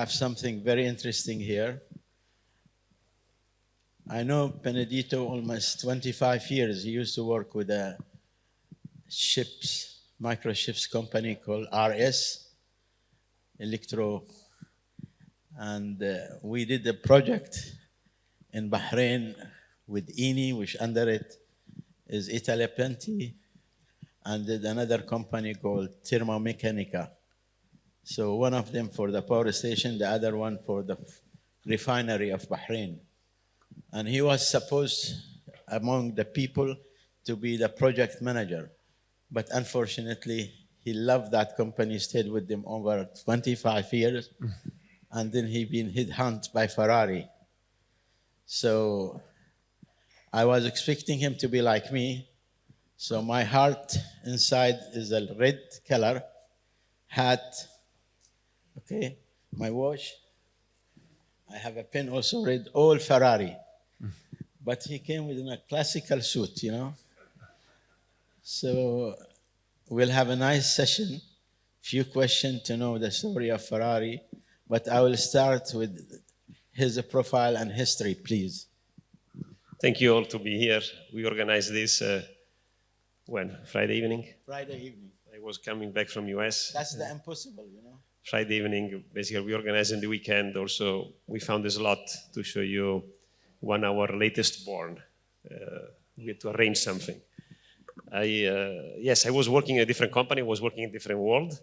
have something very interesting here. I know Benedetto almost 25 years. He used to work with a microchips company called RS, Electro. And we did a project in Bahrain with INI, which under it is Italia Penti, and did another company called Thermomechanica. So one of them for the power station, the other one for the refinery of Bahrain. And he was supposed, among the people, to be the project manager. But unfortunately, he loved that company, stayed with them over 25 years, and then he been headhunted by Ferrari. So I was expecting him to be like me. So my heart inside is a red color, hat, okay, my watch. I have a pen also red, all Ferrari. But he came with a classical suit, you know. So we'll have a nice session, few questions to know the story of Ferrari, but I will start with his profile and history, please. Thank you all to be here. We organized this, when? Friday evening? Friday evening. I was coming back from US. That's the impossible, you know. Friday evening, basically we organized in the weekend. Also, we found a slot to show you one of our latest born. We had to arrange something. Yes, I was working in a different company, was working in a different world.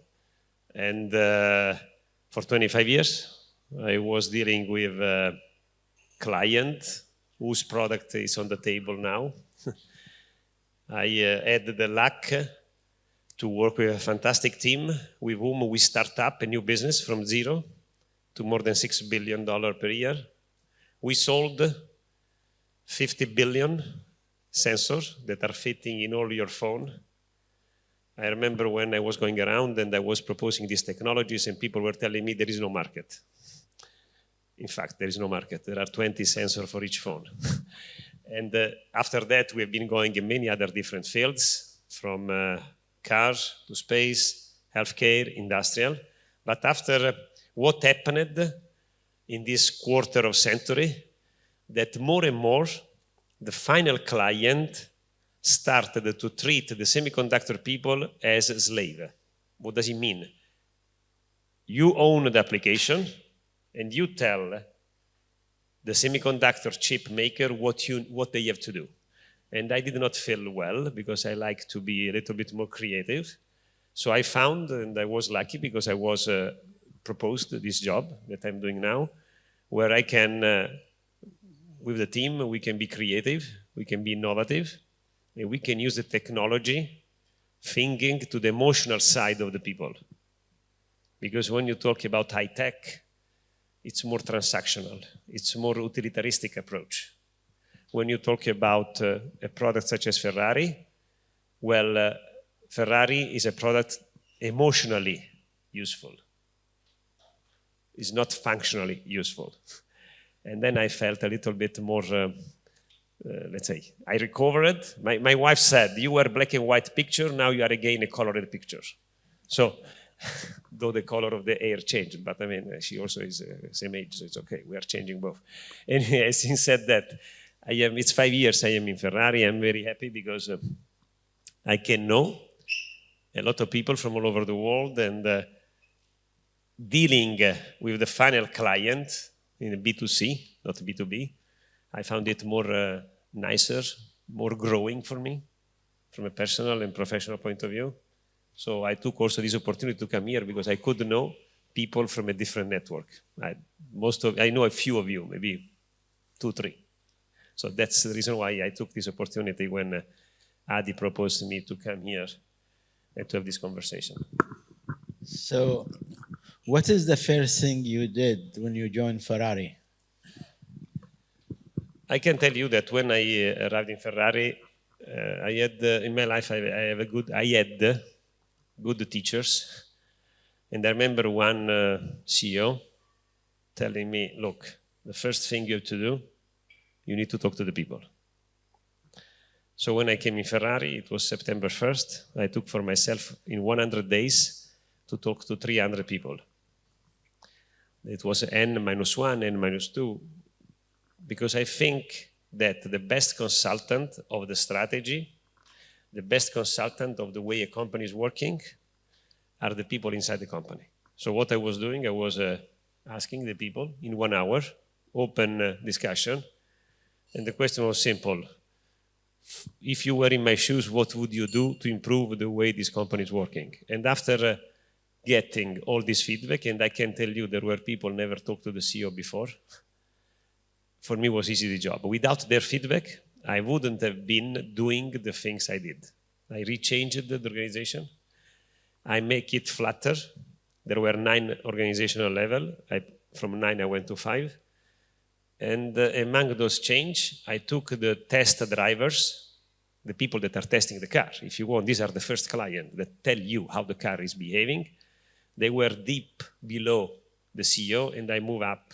And for 25 years, I was dealing with a client whose product is on the table now. I had the luck to work with a fantastic team with whom we start up a new business from zero to more than $6 billion per year. We sold 50 billion sensors that are fitting in all your phone. I remember when I was going around and I was proposing these technologies and people were telling me there is no market. In fact, there is no market. There are 20 sensors for each phone. And after that, we have been going in many other different fields, from cars to space, healthcare, industrial. But after what happened in this quarter of century, that more and more the final client started to treat the semiconductor people as a slave. What does it mean? You own the application and you tell the semiconductor chip maker what they have to do. And I did not feel well because I like to be a little bit more creative. So I found, and I was lucky because I was proposed this job that I'm doing now, where I can, with the team, we can be creative, we can be innovative, and we can use the technology thinking to the emotional side of the people. Because when you talk about high tech, it's more transactional, it's more utilitaristic approach. When you talk about a product such as Ferrari, well, Ferrari is a product emotionally useful. It's not functionally useful. And then I felt a little bit more, let's say, I recovered. My wife said, you were a black and white picture, now you are again a colored picture. So, though the color of the hair changed, but I mean, she also is the same age, so it's okay, we are changing both. Anyway, since said that, it's 5 years I am in Ferrari. I'm very happy because I can know a lot of people from all over the world, and dealing with the final client in B2C, not B2B, I found it more nicer, more growing for me from a personal and professional point of view. So I took also this opportunity to come here because I could know people from a different network. I know a few of you, maybe 2, 3. So that's the reason why I took this opportunity when Adi proposed to me to come here and to have this conversation. So what is the first thing you did when you joined Ferrari? I can tell you that when I arrived in Ferrari, I had in my life I had good teachers, and I remember one CEO telling me, "Look, the first thing you have to do, you need to talk to the people." So when I came in Ferrari, it was September 1st. I took for myself in 100 days to talk to 300 people. It was N-1, N-2, because I think that the best consultant of the strategy, the best consultant of the way a company is working, are the people inside the company. So what I was doing, I was asking the people in 1 hour, open discussion, and the question was simple. If you were in my shoes, what would you do to improve the way this company is working? And after getting all this feedback, and I can tell you there were people never talked to the CEO before, for me it was easy the job. Without their feedback, I wouldn't have been doing the things I did. I rechanged the organization. I make it flatter. There were 9 organizational level. From 9, I went to 5. And among those change, I took the test drivers, the people that are testing the car. If you want, these are the first clients that tell you how the car is behaving. They were deep below the CEO, and I move up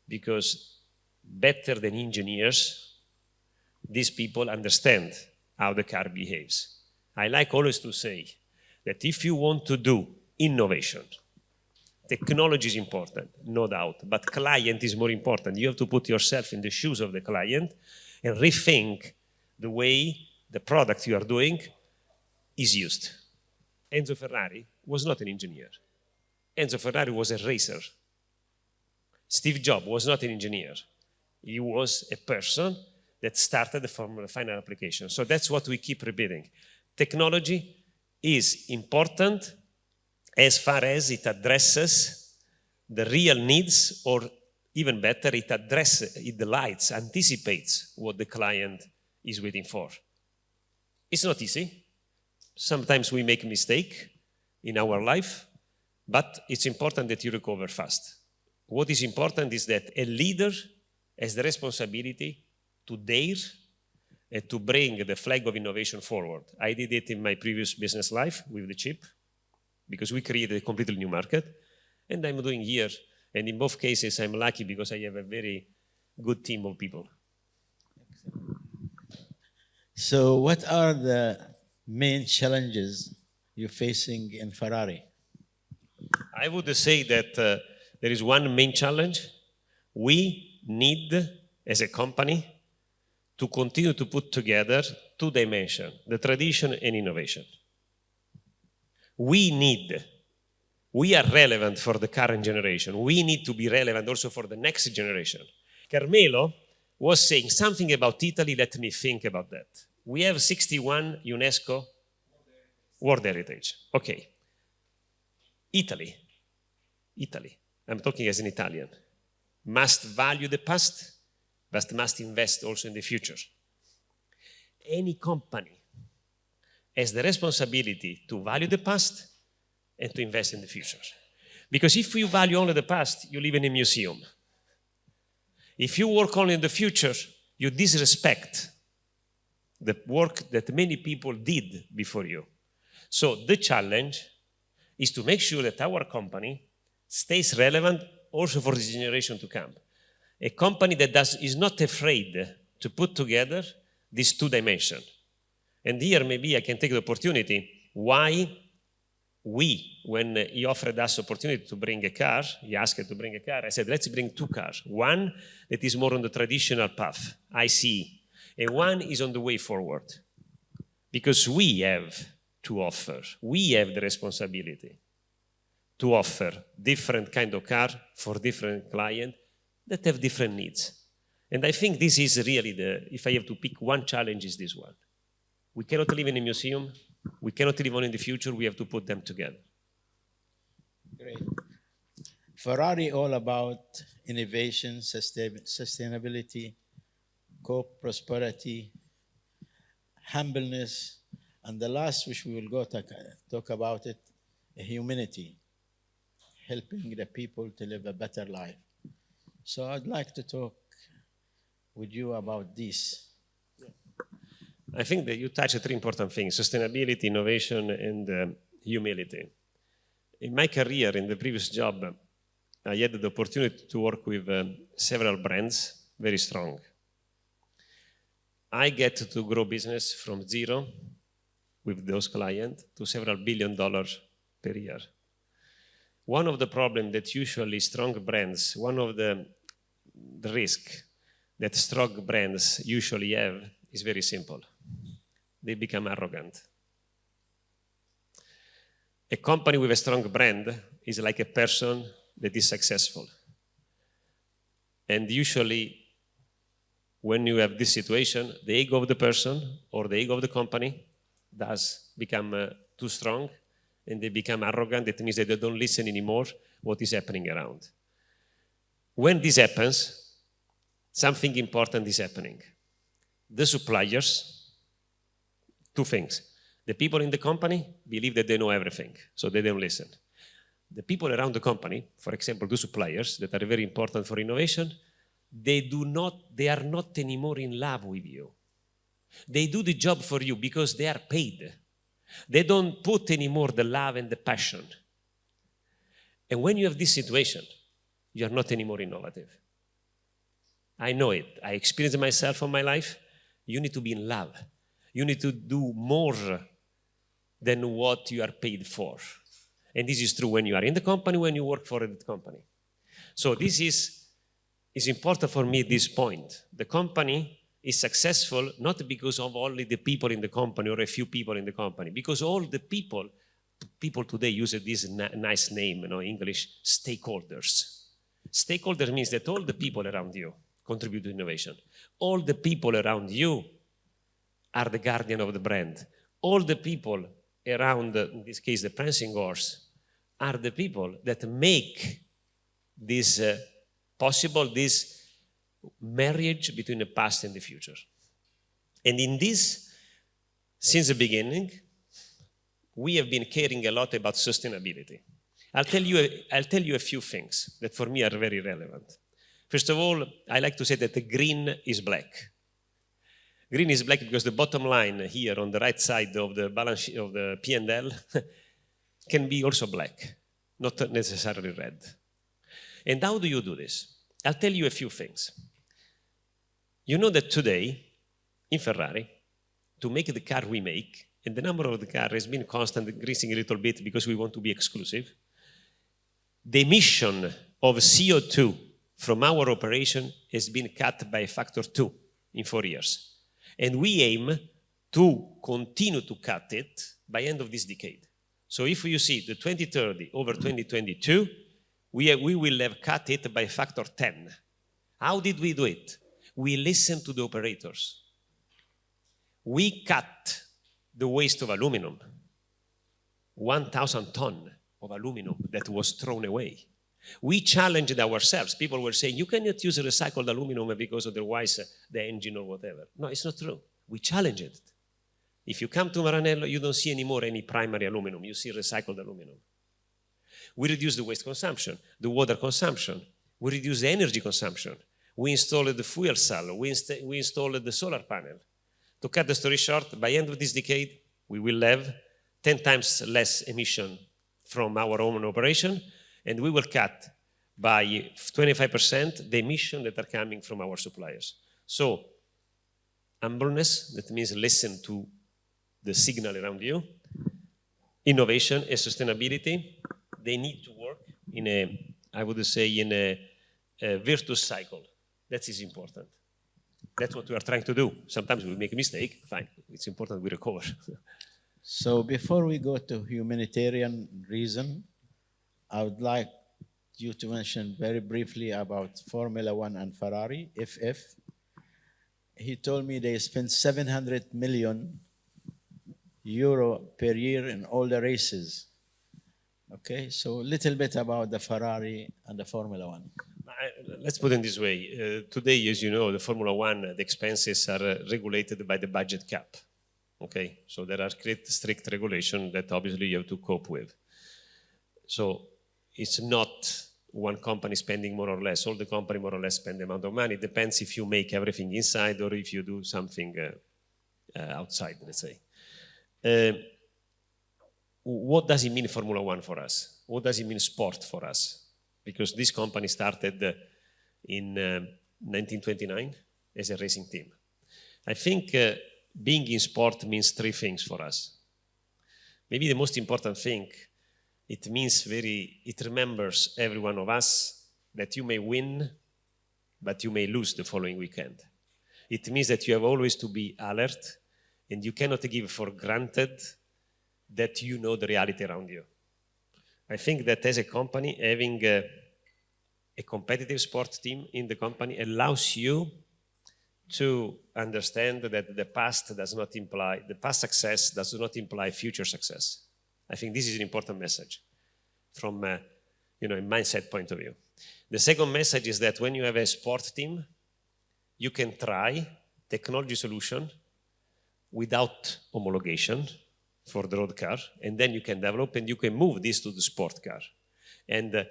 because better than engineers, these people understand how the car behaves. I like always to say that if you want to do innovation, technology is important, no doubt, but client is more important. You have to put yourself in the shoes of the client and rethink the way the product you are doing is used. Enzo Ferrari was not an engineer. Enzo Ferrari was a racer. Steve Jobs was not an engineer. He was a person that started from the final application. So that's what we keep repeating. Technology is important as far as it addresses the real needs, or even better, it delights, anticipates what the client is waiting for. It's not easy. Sometimes we make a mistake in our life, but it's important that you recover fast. What is important is that a leader has the responsibility to dare and to bring the flag of innovation forward. I did it in my previous business life with the chip, because we created a completely new market, and I'm doing here. And in both cases, I'm lucky because I have a very good team of people. So what are the main challenges you're facing in Ferrari? I would say that there is one main challenge. We need, as a company, to continue to put together 2 dimensions, the tradition and innovation. We are relevant for the current generation. We need to be relevant also for the next generation. Carmelo was saying something about Italy. Let me think about that. We have 61 UNESCO World Heritage. Okay. Italy, I'm talking as an Italian, must value the past, but must invest also in the future. Any company has the responsibility to value the past and to invest in the future. Because if you value only the past, you live in a museum. If you work only in the future, you disrespect the work that many people did before you. So the challenge is to make sure that our company stays relevant also for this generation to come. A company that is not afraid to put together these 2 dimensions. And here maybe I can take the opportunity why we, when he offered us opportunity to bring a car, he asked to bring a car, I said, let's bring 2 cars. One that is more on the traditional path, ICE, and one is on the way forward. Because we have to offer, we have the responsibility to offer different kind of car for different clients that have different needs. And I think this is really if I have to pick one challenge, is this one. We cannot live in a museum. We cannot live on in the future. We have to put them together. Great. Ferrari all about innovation, sustainability, co-prosperity, humbleness, and the last, which we will go talk about it, humanity, helping the people to live a better life. So I'd like to talk with you about this. I think that you touched 3 important things: sustainability, innovation, and humility. In my career, in the previous job, I had the opportunity to work with several brands, very strong. I get to grow business from 0 with those clients to several $1 billion per year. one of the problems that usually strong brands, one of the risk that strong brands usually have is very simple. They become arrogant. A company with a strong brand is like a person that is successful. And usually, when you have this situation, the ego of the person or the ego of the company does become too strong, and they become arrogant. That means that they don't listen anymore what is happening around. When this happens, something important is happening. The suppliers, two things. The people in the company believe that they know everything, so they don't listen. The people around the company, for example, the suppliers that are very important for innovation, they are not anymore in love with you. They do the job for you because they are paid. They don't put anymore the love and the passion. And when you have this situation, you are not anymore innovative. I know it. I experienced it myself in my life. You need to be in love. You need to do more than what you are paid for. And this is true when you are in the company, when you work for the company. So this is important for me at this point. The company is successful not because of only the people in the company or a few people in the company, because all the people today use this nice name, English, stakeholders. Stakeholder means that all the people around you contribute to innovation. All the people around you are the guardian of the brand. All the people around, in this case, the prancing horse, are the people that make this possible, this marriage between the past and the future. And in this, since the beginning, we have been caring a lot about sustainability. I'll tell you a few things that for me are very relevant. First of all, I like to say that the green is black. Green is black because the bottom line here on the right side of the balance sheet of the P&L can be also black, not necessarily red. And how do you do this? I'll tell you a few things. You know that today, in Ferrari, to make the car we make, and the number of the car has been constant, increasing a little bit because we want to be exclusive, the emission of CO2 from our operation has been cut by a factor 2 in 4 years. And we aim to continue to cut it by end of this decade. So if you see the 2030 over 2022, we will have cut it by a factor 10. How did we do it? We listened to the operators. We cut the waste of aluminum, 1,000 tons of aluminum that was thrown away. We challenged ourselves. People were saying, you cannot use recycled aluminum because otherwise the engine or whatever. No, it's not true. We challenged it. If you come to Maranello, you don't see anymore any primary aluminum. You see recycled aluminum. We reduced the waste consumption, the water consumption. We reduced the energy consumption. We installed the fuel cell. We installed the solar panel. To cut the story short, by end of this decade, we will have 10 times less emission from our own operation, and we will cut by 25% the emission that are coming from our suppliers. So, humbleness, that means listen to the signal around you. Innovation and sustainability, they need to work in a virtuous cycle. That is important. That's what we are trying to do. Sometimes we make a mistake, fine. It's important we recover. So before we go to humanitarian reason, I would like you to mention very briefly about Formula One and Ferrari, FF. He told me they spend 700 million euro per year in all the races. Okay, so a little bit about the Ferrari and the Formula One. Let's put it this way. Today, as you know, the Formula One, the expenses are regulated by the budget cap. Okay, so there are strict regulations that obviously you have to cope with. So it's not one company spending more or less. All the company more or less spend the amount of money. It depends if you make everything inside or if you do something outside, let's say. What does it mean Formula One for us? What does it mean sport for us? Because this company started in 1929 as a racing team. I think being in sport means three things for us. Maybe the most important thing it means it remembers every one of us that you may win, but you may lose the following weekend. It means that you have always to be alert, and you cannot give for granted that you know the reality around you. I think that as a company, having a competitive sports team in the company allows you to understand that the past success does not imply future success. I think this is an important message from a mindset point of view. The second message is that when you have a sport team, you can try technology solution without homologation for the road car, and then you can develop and you can move this to the sport car. And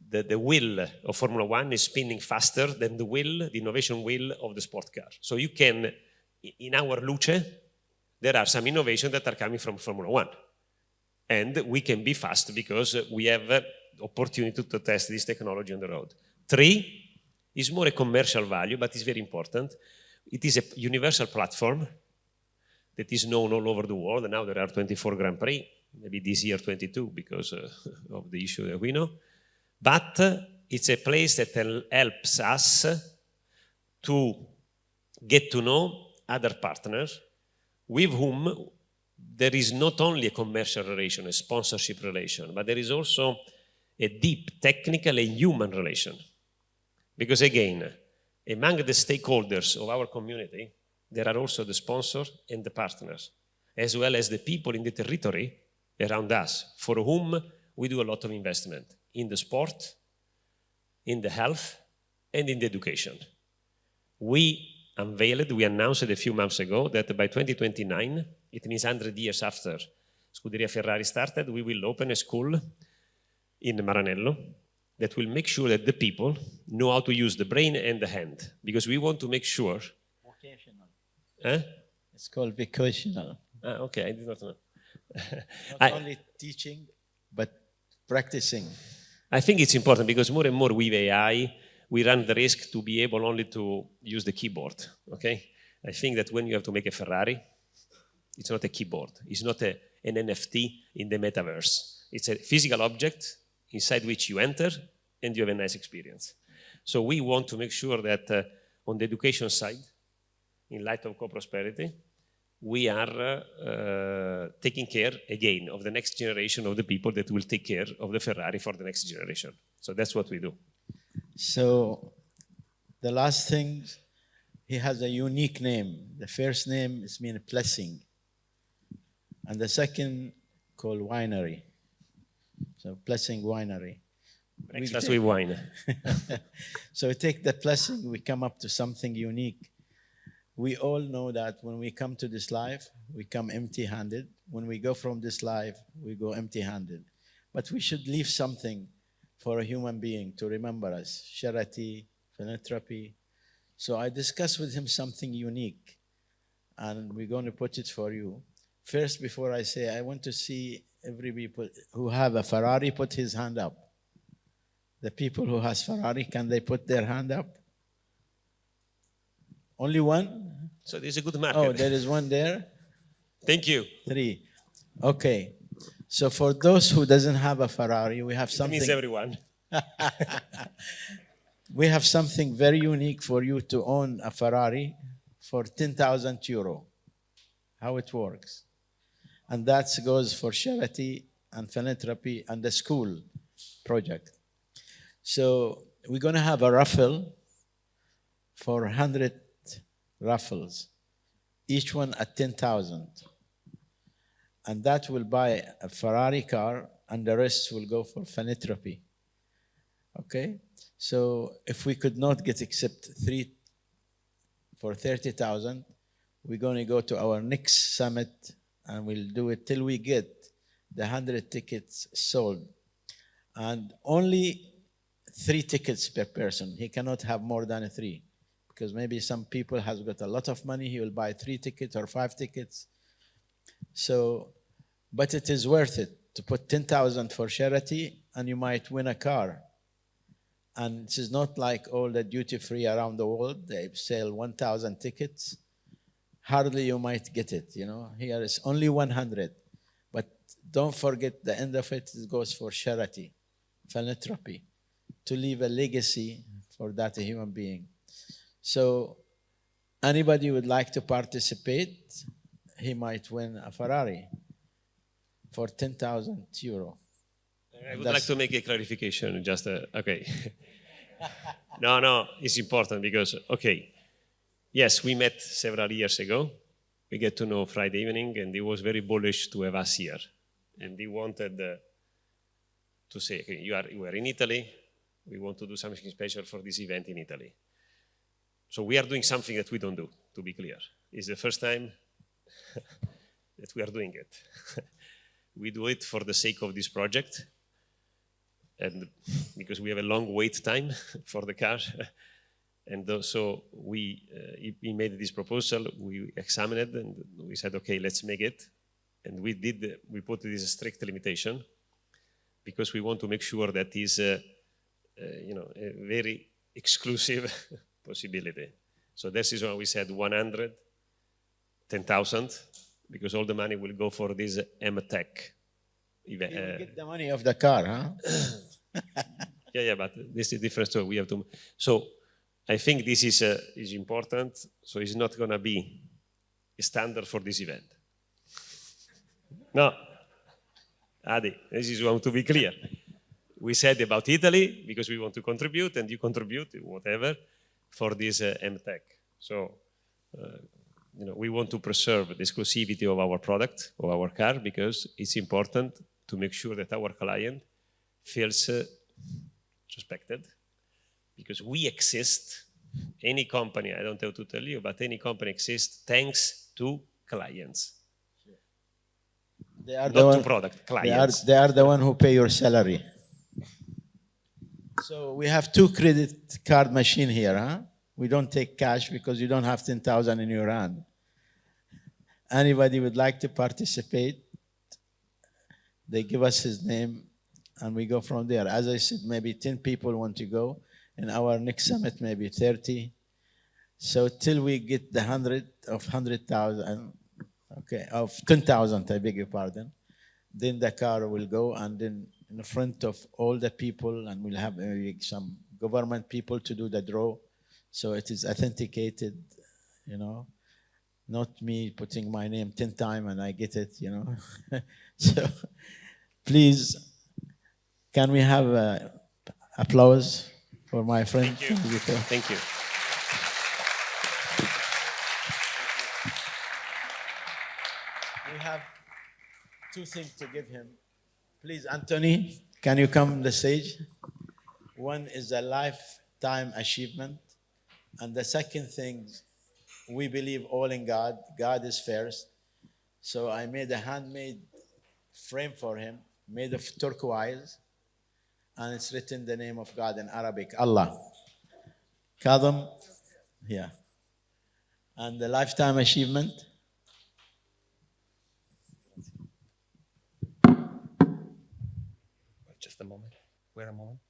the wheel of Formula One is spinning faster than the innovation wheel of the sport car. So you can, in our Luce, there are some innovations that are coming from Formula One. And we can be fast because we have the opportunity to test this technology on the road. 3 is more a commercial value, but it's very important. It is a universal platform that is known all over the world. And now there are 24 Grand Prix, maybe this year 22 because of the issue that we know. But it's a place that helps us to get to know other partners with whom there is not only a commercial relation, a sponsorship relation, but there is also a deep technical and human relation. Because again, among the stakeholders of our community, there are also the sponsors and the partners, as well as the people in the territory around us, for whom we do a lot of investment in the sport, in the health, and in the education. We announced a few months ago that by 2029, it means 100 years after Scuderia Ferrari started, we will open a school in Maranello that will make sure that the people know how to use the brain and the hand, because we want to make sure. Vocational. Eh? It's called vocational. Okay, I did not know. Not only teaching, but practicing. I think it's important because more and more with AI, we run the risk to be able only to use the keyboard, okay? I think that when you have to make a Ferrari, it's not a keyboard. It's not an NFT in the metaverse. It's a physical object inside which you enter and you have a nice experience. So we want to make sure that on the education side, in light of co-prosperity, we are taking care, again, of the next generation of the people that will take care of the Ferrari for the next generation. So that's what we do. So the last thing, he has a unique name. The first name is mean blessing. And the second called winery. So blessing winery. Breakfast with wine. So we take the blessing, we come up to something unique. We all know that when we come to this life, we come empty-handed. When we go from this life, we go empty-handed. But we should leave something for a human being to remember us, charity, philanthropy. So I discussed with him something unique, and we're going to put it for you. First, before I say, I want to see every people who have a Ferrari put his hand up. The people who has Ferrari, can they put their hand up? Only one? So there's a good market. Oh, there is one there? Thank you. 3. Okay. So for those who doesn't have a Ferrari, we have something. It means everyone. We have something very unique for you to own a Ferrari for 10,000 euro. How it works. And that goes for charity and philanthropy and the school project. So we're going to have a raffle for 100 raffles, each one at 10,000. And that will buy a Ferrari car, and the rest will go for philanthropy. Okay? So if we could not get except 3 for 30,000, we're going to go to our next summit, and we'll do it till we get the 100 tickets sold. And only 3 tickets per person. He cannot have more than 3. Because maybe some people has got a lot of money, he will buy 3 tickets or 5 tickets. So, but it is worth it to put 10,000 for charity, and you might win a car. And this is not like all the duty-free around the world. They sell 1,000 tickets. Hardly you might get it, you know. Here is only 100. But don't forget the end of it goes for charity, philanthropy, to leave a legacy for that human being. So anybody would like to participate, he might win a Ferrari for 10,000 euro. I would like to make a clarification, just, okay. No, it's important because, okay, yes, we met several years ago. We get to know Friday evening, and he was very bullish to have us here. And he wanted to say, okay, you are in Italy, we want to do something special for this event in Italy. So we are doing something that we don't do, to be clear. It's the first time that we are doing it. We do it for the sake of this project, and because we have a long wait time for the car. And so he made this proposal, we examined it, and we said, okay, let's make it. And we put this strict limitation because we want to make sure that is a very exclusive possibility. So this is why we said 110,000, because all the money will go for this M-Tech event. You will get the money of the car, huh? Yeah, but this is different story. We have to. So I think this is important. So it's not going to be a standard for this event. No, Adi, this is want to be clear. We said about Italy because we want to contribute, and you contribute whatever for this M-Tech. So we want to preserve the exclusivity of our product, of our car, because it's important to make sure that our client feels respected, because we exist. Any company, I don't have to tell you, but any company exists thanks to clients. They are not to product, clients. They are the one who pay your salary. So we have 2 credit card machine here, huh? We don't take cash because you don't have 10,000 in your hand. Anybody would like to participate, they give us his name and we go from there. As I said, maybe 10 people want to go. In our next summit, maybe 30. So till we get the 100,000, okay, of 10,000, I beg your pardon, then the car will go, and then in front of all the people, and we'll have maybe some government people to do the draw. So it is authenticated, not me putting my name 10 times and I get it, So please, can we have applause for my friend? Thank you. Thank you. We have 2 things to give him. Please, Anthony, can you come on the stage? One is a lifetime achievement. And the second thing, we believe all in God. God is first. So I made a handmade frame for him, made of turquoise. And it's written the name of God in Arabic, Allah. Kadam, yeah. And the lifetime achievement. Just a moment. Wait a moment.